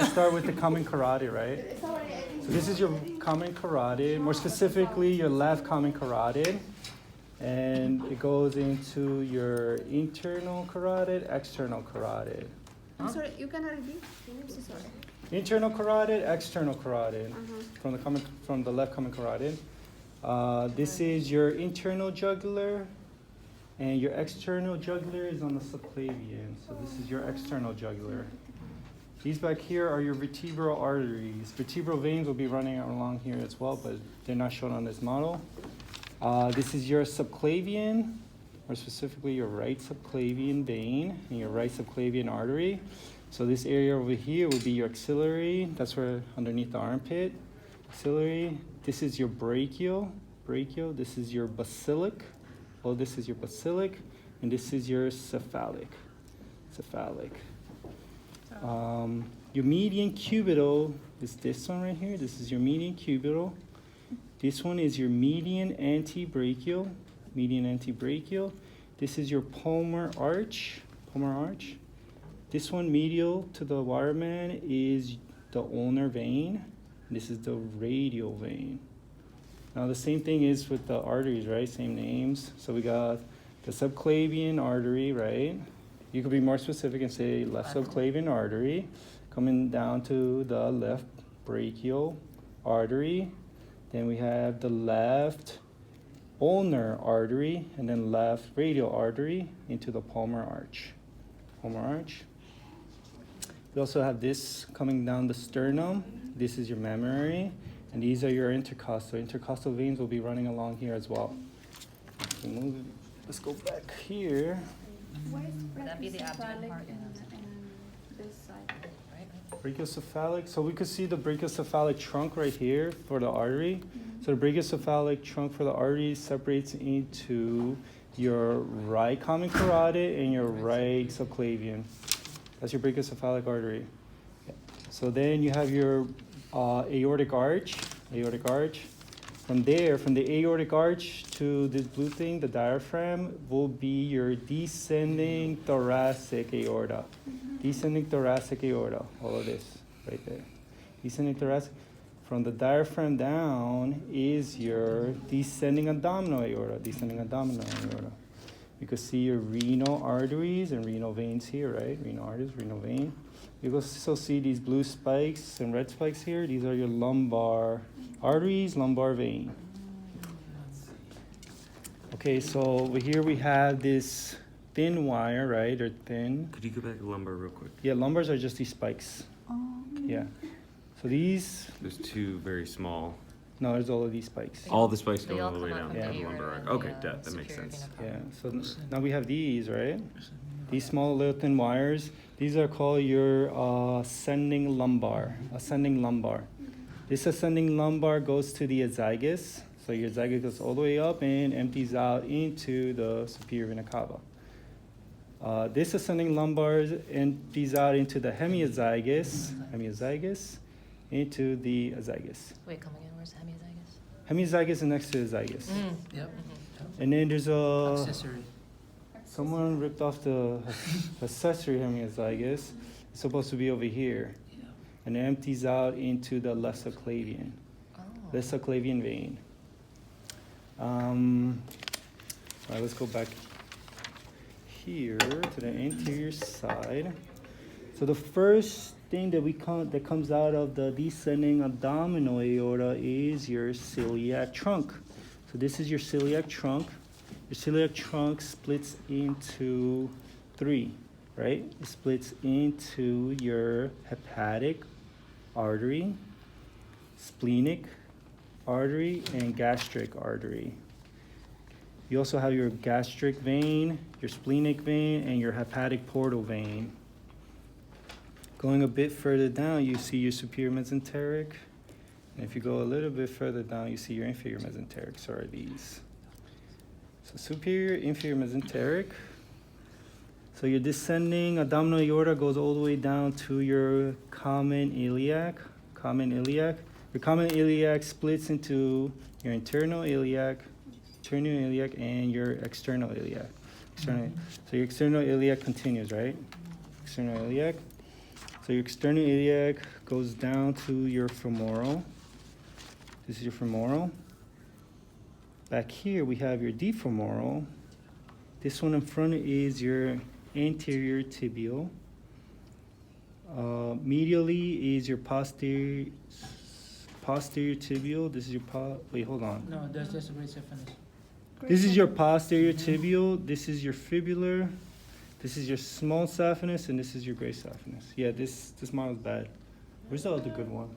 to start with the common carotid, right? So this is your common carotid, more specifically your left common carotid. And it goes into your internal carotid, external carotid. I'm sorry, you can repeat? I'm so sorry. Internal carotid, external carotid, from the left common carotid. This is your internal jugular, and your external jugular is on the subclavian. So this is your external jugular. These back here are your vertebral arteries. Vertebral veins will be running along here as well, but they're not shown on this model. This is your subclavian, or specifically your right subclavian vein and your right subclavian artery. So this area over here would be your axillary. That's where underneath the armpit. Axillary. This is your brachial. This is your basilic. Oh, this is your basilic, and this is your cephalic. Your median cubital is this one right here. This is your median cubital. This one is your median antebrachial. This is your palmar arch. This one medial to the wireman is the ulnar vein. This is the radial vein. Now the same thing is with the arteries, right? Same names. So we got the subclavian artery, right? You could be more specific and say left subclavian artery, coming down to the left brachial artery. Then we have the left ulnar artery, and then left radial artery into the palmar arch. We also have this coming down the sternum. This is your mammary, and these are your intercostal. Intercostal veins will be running along here as well. Let's go back here. Would that be the abdomen part? This side. Brachiocephalic. So we could see the brachiocephalic trunk right here for the artery. So the brachiocephalic trunk for the artery separates into your right common carotid and your right subclavian. That's your brachiocephalic artery. So then you have your aortic arch. From there, from the aortic arch to this blue thing, the diaphragm, will be your descending thoracic aorta. All of this right there. Descending thoracic. From the diaphragm down is your descending abdominal aorta. You can see your renal arteries and renal veins here, right? Renal arteries, renal vein. You can also see these blue spikes and red spikes here. These are your lumbar arteries, lumbar vein. Okay, so over here we have this thin wire, right? Or thin. Could you go back to lumbar real quick? Yeah, lumbars are just these spikes. Yeah. So these. There's two very small. No, there's all of these spikes. All the spikes They going all all the way come up down from to the the lumbar aorta arch. and Okay, the that makes superior sense. Yeah. vena So now we have these, right? These small little thin wires. These are called your ascending lumbar. This ascending lumbar goes to the azygos. So your azygos goes all the way up and empties out into the superior vena cava. This ascending lumbar empties out into the hemiazygos, into the azygos. Wait, come again. Where's hemiazygos? Hemiazygos is next to the azygos. Yep. And then there's a Accessory. someone ripped off the accessory hemiazygos. It's supposed to be over here, Yeah. and it empties out into the left subclavian, vein. All right, let's go back here to the anterior side. So the first thing that comes out of the descending abdominal aorta is your celiac trunk. So this is your celiac trunk. Your celiac trunk splits into three, right? It splits into your hepatic artery, splenic artery, and gastric artery. You also have your gastric vein, your splenic vein, and your hepatic portal vein. Going a bit further down, you see your superior mesenteric. And if you go a little bit further down, you see your inferior mesenteric. So are these. So superior, inferior mesenteric. So your descending abdominal aorta goes all the way down to your common iliac. Your common iliac splits into your internal iliac, and your external iliac. So your external iliac continues, right? So So your external iliac goes down to your femoral. This is your femoral. Back here we have your defemoral. This one in front is your anterior tibial. Medially is your posterior tibial. This is your wait, hold on. No, that's just a great saphenous. This is your posterior tibial. This is your fibular. This is your small saphenous, and this is your great saphenous. Yeah, this model's bad. Where's the other good one?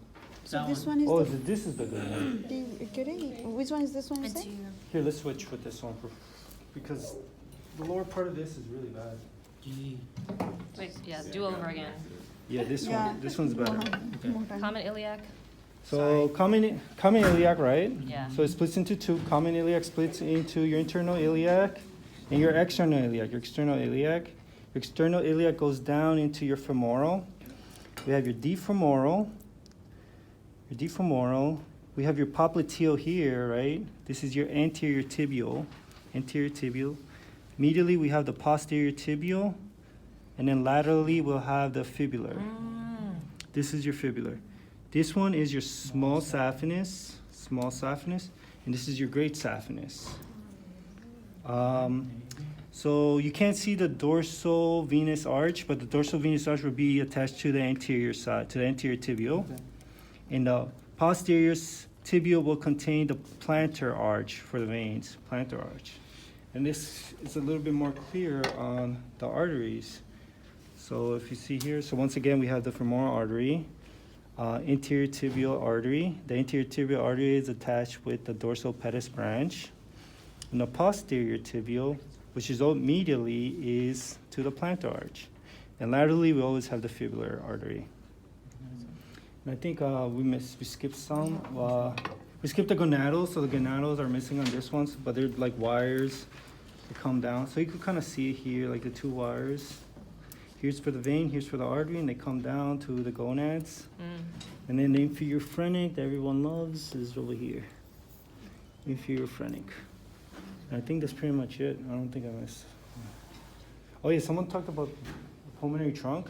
So That this one. one is Oh, the, this is the good one. which one is this one you say? Anterior. Here, let's switch with this one because the lower part of this is really bad. Gee. Wait, yeah, do over again. Yeah, this Yeah. one. This one's better. More time. Common iliac. So common iliac, right? Yeah. So it splits into two. Common iliac splits into your internal iliac and your external iliac. Your external iliac. Your external iliac goes down into your femoral. We have your defemoral. Your defemoral. We have your popliteal here, right? This is your anterior tibial. Anterior tibial. Medially, we have the posterior tibial. And then laterally, we'll have the fibular. This is your fibular. This one is your small saphenous, and this is your great saphenous. So you can't see the dorsal venous arch, but the dorsal venous arch will be attached to the anterior side, to the anterior tibial. Okay. And the posterior tibial will contain the plantar arch for the veins, plantar arch. And this is a little bit more clear on the arteries. So if you see here, so once again, we have the femoral artery, anterior tibial artery. The anterior tibial artery is attached with the dorsal pedis branch. And the posterior tibial, which is medially, is to the plantar arch. And laterally, we always have the fibular artery. And I think we skipped some. We skipped the gonadals, so the gonadals are missing on this one, but they're like wires that come down. So you can kind of see it here, like the two wires. Here's for the vein, here's for the artery, and they come down to the gonads. And then the inferior phrenic that everyone loves is over here. Inferior phrenic. And I think that's pretty much it. I don't think I missed. Oh yeah, someone talked about the pulmonary trunk.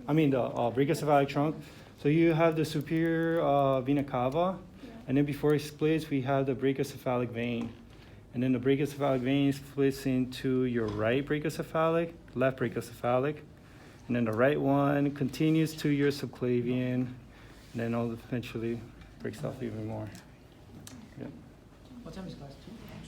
I mean the brachiocephalic trunk. So you have the superior vena cava, and then before it splits, we have the brachiocephalic vein. And then the brachiocephalic vein splits into your right brachiocephalic, left brachiocephalic. And then the right one continues to your subclavian, and then eventually breaks off even more. Yeah. What time is class?